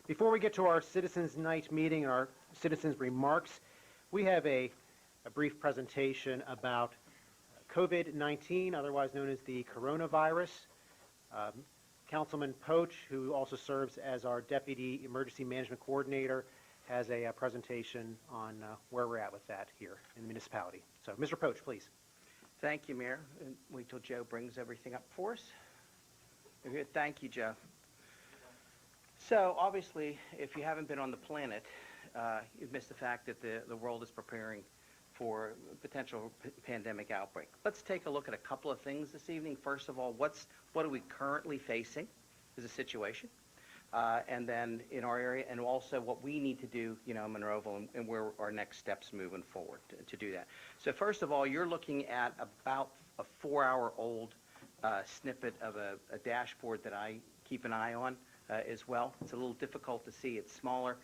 Before we get to our Citizens Night meeting and our citizens' remarks, we have a brief presentation about COVID-19, otherwise known as the coronavirus. Councilman Poach, who also serves as our Deputy Emergency Management Coordinator, has a presentation on where we're at with that here in the municipality. So, Mr. Poach, please. Thank you, Mayor. And wait till Joe brings everything up for us. Thank you, Joe. So, obviously, if you haven't been on the planet, you've missed the fact that the world is preparing for a potential pandemic outbreak. Let's take a look at a couple of things this evening. First of all, what are we currently facing as a situation? And then in our area, and also what we need to do, in Monroeville, and where our next steps moving forward to do that. So first of all, you're looking at about a 4-hour-old snippet of a dashboard that I keep an eye on as well. It's a little difficult to see. It's smaller.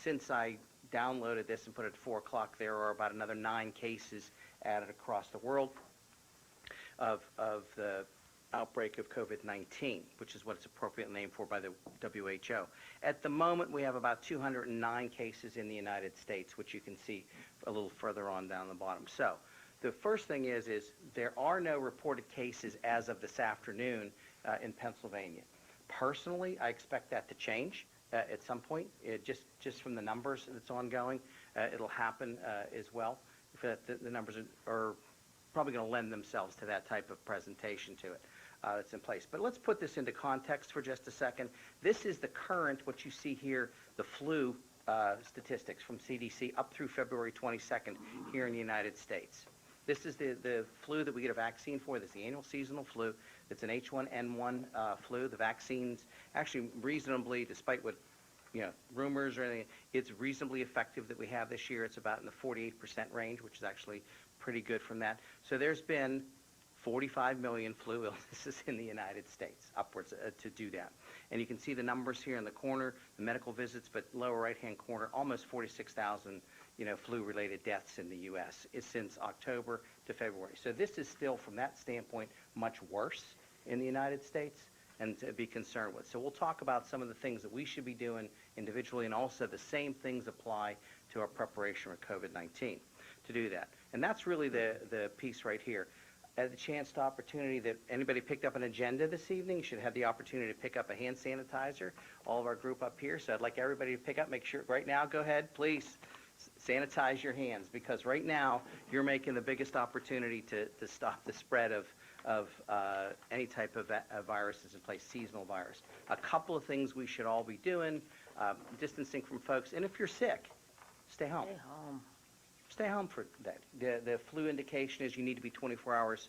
Since I downloaded this and put it at 4 o'clock, there are about another 9 cases added across the world of the outbreak of COVID-19, which is what it's appropriately named for by the WHO. At the moment, we have about 209 cases in the United States, which you can see a little further on down the bottom. So the first thing is there are no reported cases as of this afternoon in Pennsylvania. Personally, I expect that to change at some point. Just from the numbers that's ongoing, it'll happen as well. The numbers are probably going to lend themselves to that type of presentation to it that's in place. But let's put this into context for just a second. This is the current, what you see here, the flu statistics from CDC up through February 22nd here in the United States. This is the flu that we get a vaccine for. This is the annual seasonal flu. It's an H1N1 flu. The vaccine's actually reasonably, despite what rumors or anything, it's reasonably effective that we have this year. It's about in the 48% range, which is actually pretty good from that. So there's been 45 million flu illnesses in the United States, upwards to do that. And you can see the numbers here in the corner, the medical visits, but lower right-hand corner, almost 46,000 flu-related deaths in the U.S. since October to February. So this is still, from that standpoint, much worse in the United States and to be concerned with. So we'll talk about some of the things that we should be doing individually, and also the same things apply to our preparation for COVID-19 to do that. And that's really the piece right here. At the chance to opportunity that anybody picked up an agenda this evening should have the opportunity to pick up a hand sanitizer, all of our group up here. So I'd like everybody to pick up, make sure, right now, go ahead, please, sanitize your hands, because right now you're making the biggest opportunity to stop the spread of any type of viruses in place, seasonal virus. A couple of things we should all be doing, distancing from folks, and if you're sick, stay home. Stay home. Stay home for that. The flu indication is you need to be 24 hours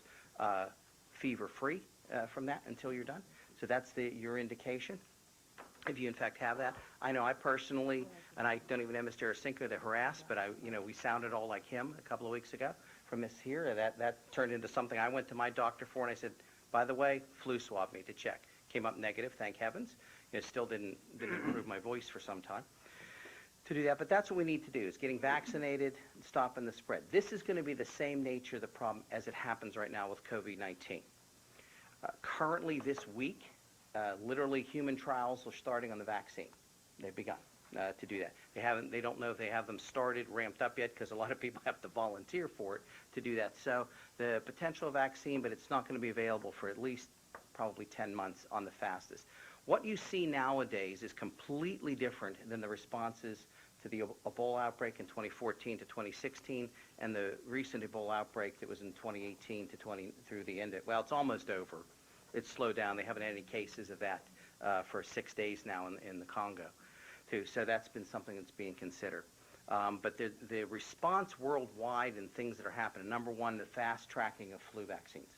fever-free from that until you're done. So that's your indication, if you in fact have that. I know I personally, and I don't even have Mr. Arasinko to harass, but we sounded all like him a couple of weeks ago from this here. That turned into something I went to my doctor for, and I said, by the way, flu swab me to check. Came up negative, thank heavens. It still didn't improve my voice for some time to do that, but that's what we need to do, is getting vaccinated and stopping the spread. This is going to be the same nature of the problem as it happens right now with COVID-19. Currently this week, literally human trials are starting on the vaccine. They've begun to do that. They don't know if they have them started, ramped up yet, because a lot of people have to volunteer for it to do that. So the potential vaccine, but it's not going to be available for at least probably 10 months on the fastest. What you see nowadays is completely different than the responses to the Ebola outbreak in 2014 to 2016 and the recent Ebola outbreak that was in 2018 to through the end of, well, it's almost over. It's slowed down. They haven't had any cases of that for 6 days now in the Congo, too. So that's been something that's being considered. But the response worldwide and things that are happening, number one, the fast tracking of flu vaccines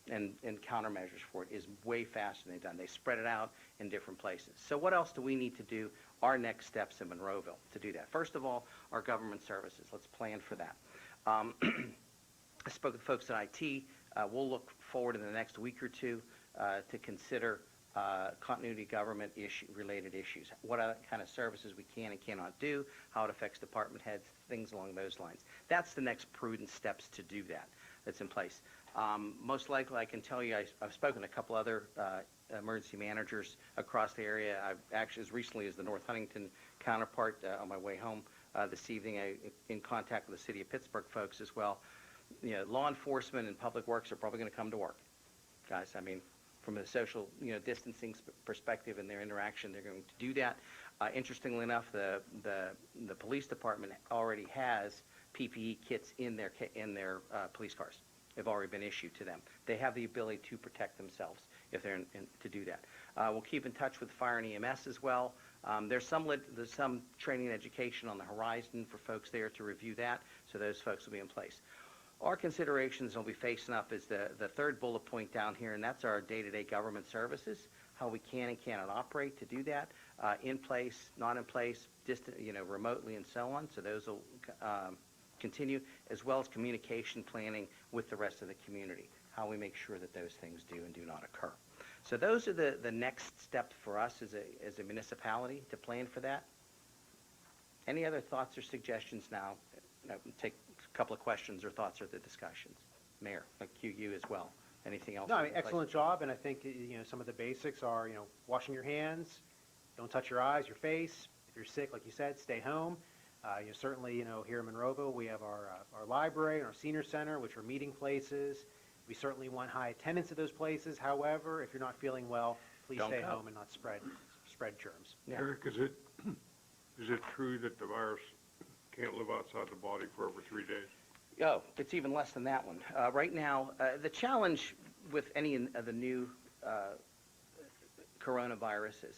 and countermeasures for it is way faster than they've done. They spread it out in different places. So what else do we need to do? Our next steps in Monroeville to do that. First of all, our government services. Let's plan for that. I spoke with folks at IT. We'll look forward in the next week or two to consider continuity government related issues. What other kind of services we can and cannot do, how it affects department heads, things along those lines. That's the next prudent steps to do that that's in place. Most likely, I can tell you, I've spoken to a couple other emergency managers across the area. I've actually, as recently as the North Huntington counterpart, on my way home this evening, in contact with the city of Pittsburgh folks as well. Law enforcement and public works are probably going to come to work, guys. I mean, from a social, distancing perspective and their interaction, they're going to do that. Interestingly enough, the police department already has PPE kits in their police cars. They've already been issued to them. They have the ability to protect themselves if they're to do that. We'll keep in touch with fire and EMS as well. There's some training and education on the horizon for folks there to review that, so those folks will be in place. Our considerations we'll be facing up is the third bullet point down here, and that's our day-to-day government services, how we can and cannot operate to do that, in place, not in place, distant, remotely, and so on. So those will continue, as well as communication planning with the rest of the community, how we make sure that those things do and do not occur. So those are the next steps for us as a municipality to plan for that. Any other thoughts or suggestions now? Take a couple of questions or thoughts or the discussions. Mayor, I'll cue you as well. Anything else? No, I mean, excellent job, and I think some of the basics are washing your hands, don't touch your eyes, your face. If you're sick, like you said, stay home. Certainly, here in Monroeville, we have our library and our senior center, which are meeting places. We certainly want high attendance at those places. However, if you're not feeling well, please stay home and not spread germs. Yeah. Eric, is it true that the virus can't live outside the body for over 3 days? Oh, it's even less than that one. Right now, the challenge with any of the new coronaviruses,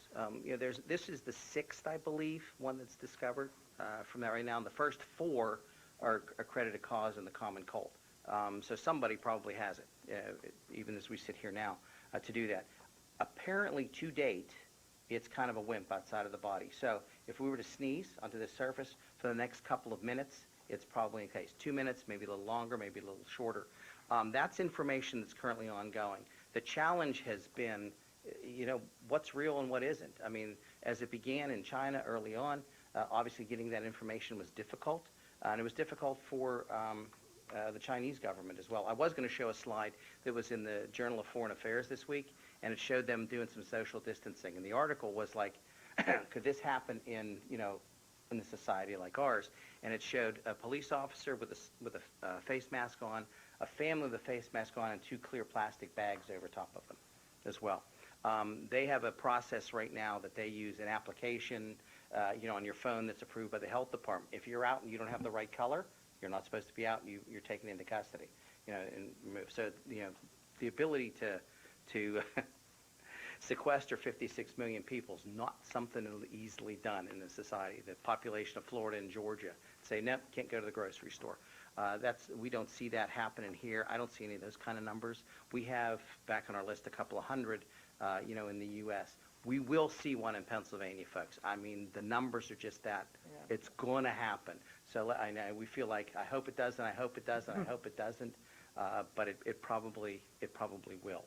this is the 6th, I believe, one that's discovered from that right now. And the first 4 are accredited cause in the common cold. So somebody probably has it, even as we sit here now, to do that. Apparently, to date, it's kind of a wimp outside of the body. So if we were to sneeze onto the surface for the next couple of minutes, it's probably in case. 2 minutes, maybe a little longer, maybe a little shorter. That's information that's currently ongoing. The challenge has been, what's real and what isn't. I mean, as it began in China early on, obviously getting that information was difficult, and it was difficult for the Chinese government as well. I was going to show a slide that was in the Journal of Foreign Affairs this week, and it showed them doing some social distancing. And the article was like, could this happen in a society like ours? And it showed a police officer with a face mask on, a family with a face mask on, and 2 clear plastic bags over top of them as well. They have a process right now that they use, an application, on your phone that's approved by the health department. If you're out and you don't have the right color, you're not supposed to be out. You're taken into custody. And removed. So the ability to sequester 56 million people is not something easily done in a society. The population of Florida and Georgia say, nope, can't go to the grocery store. We don't see that happening here. I don't see any of those kind of numbers. We have, back on our list, a couple of hundred, in the U.S. We will see one in Pennsylvania, folks. I mean, the numbers are just that. Yeah. It's going to happen. So I know we feel like, I hope it does, and I hope it does, and I hope it doesn't. But it probably will.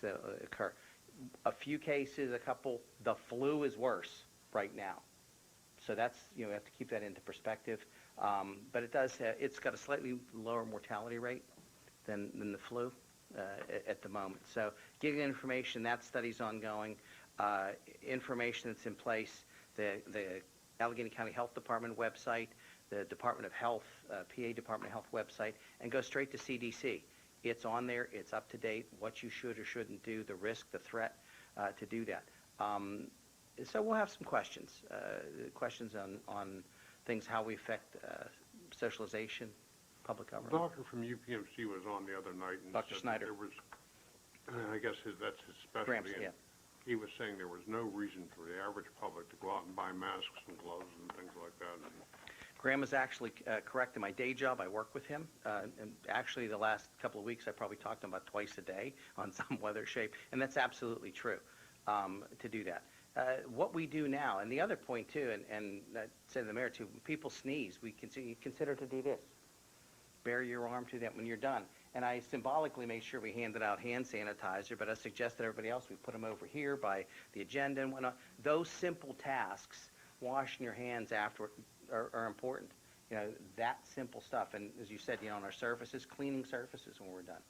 So occur. A few cases, a couple. The flu is worse right now. So that's we have to keep that into perspective. But it's got a slightly lower mortality rate than the flu at the moment. So getting information, that study's ongoing. Information that's in place, the Allegheny County Health Department website, the Department of Health, PA Department of Health website, and go straight to CDC. It's on there. It's up to date, what you should or shouldn't do, the risk, the threat to do that. So we'll have some questions on things, how we affect socialization, public government. The doctor from UPMC was on the other night and Dr. said Snyder. There was, I guess that's his specialty. Gramps, yeah. He was saying there was no reason for the average public to go out and buy masks and gloves and things like that. Graham is actually correct. In my day job, I work with him. And actually, the last couple of weeks, I probably talked to him about twice a day on some weather shape. And that's absolutely true to do that. What we do now, and the other point, too, and I said to the mayor, too, when people sneeze, we consider to do this. Bury your arm to that when you're done. And I symbolically made sure we handed out hand sanitizer, but I suggested everybody else, we put them over here by the agenda and whatnot. Those simple tasks, washing your hands afterward, are important. That simple stuff. And as you said, on our surfaces, cleaning surfaces when we're done.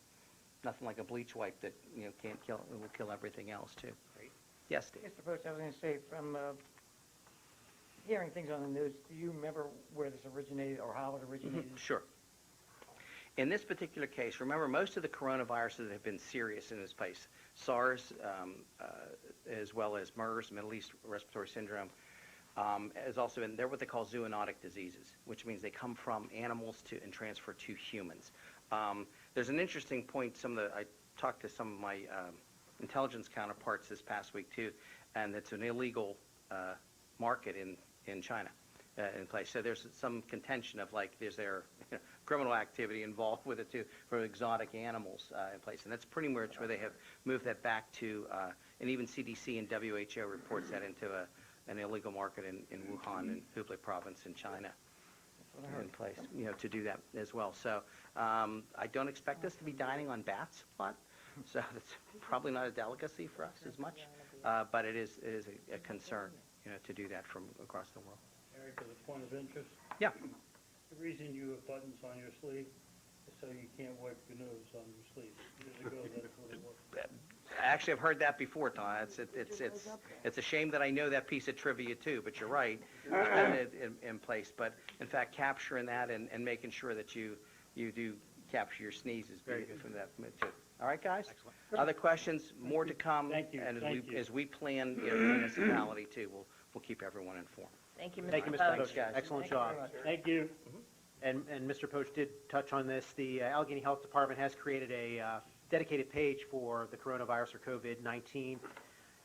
nothing like a bleach wipe that, can't kill, it will kill everything else too. Great. Yes, Steve? Mr. Post, I was going to say, from hearing things on the news, do you remember where this originated or how it originated? Sure. In this particular case, remember, most of the coronaviruses that have been serious in this place, SARS, as well as MERS, Middle East Respiratory Syndrome, is also in, they're what they call zoonotic diseases, which means they come from animals and transfer to humans. There's an interesting point, I talked to some of my intelligence counterparts this past week too, and it's an illegal market in China in place. So there's some contention of like, is there criminal activity involved with it too for exotic animals in place, and that's pretty much where they have moved that back to, and even CDC and WHO reports that into an illegal market in Wuhan and Hubei province in China in place, to do that as well. So I don't expect us to be dining on bats a lot, so that's probably not a delicacy for us as much, but it is a concern, to do that from across the world. Eric, as a point of interest, Yeah. the reason you have buttons on your sleeve is so you can't wipe your nose on your sleeve. Years ago, that's what it was. Actually, I've heard that before, Tom. It's a shame that I know that piece of trivia too, but you're right, in place. But in fact, capturing that and making sure that you do capture your sneezes Very good. from that too. All right, guys? Excellent. Other questions? More to come. Thank you, And thank you. as we plan the municipality too, we'll keep everyone informed. Thank you, Mr. Thank you, Mr. Post. Poach. guys. Excellent Thank you very job. much. Thank you. And Mr. Poach did touch on this. The Allegheny Health Department has created a dedicated page for the coronavirus or COVID-19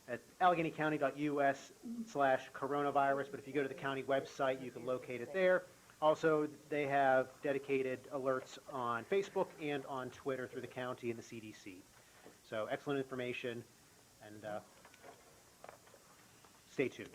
at AlleghenyCounty.us/coronavirus. But if you go to the county website, you can locate it there. Also, they have dedicated alerts on Facebook and on Twitter through the county and the CDC. So excellent information, and stay tuned.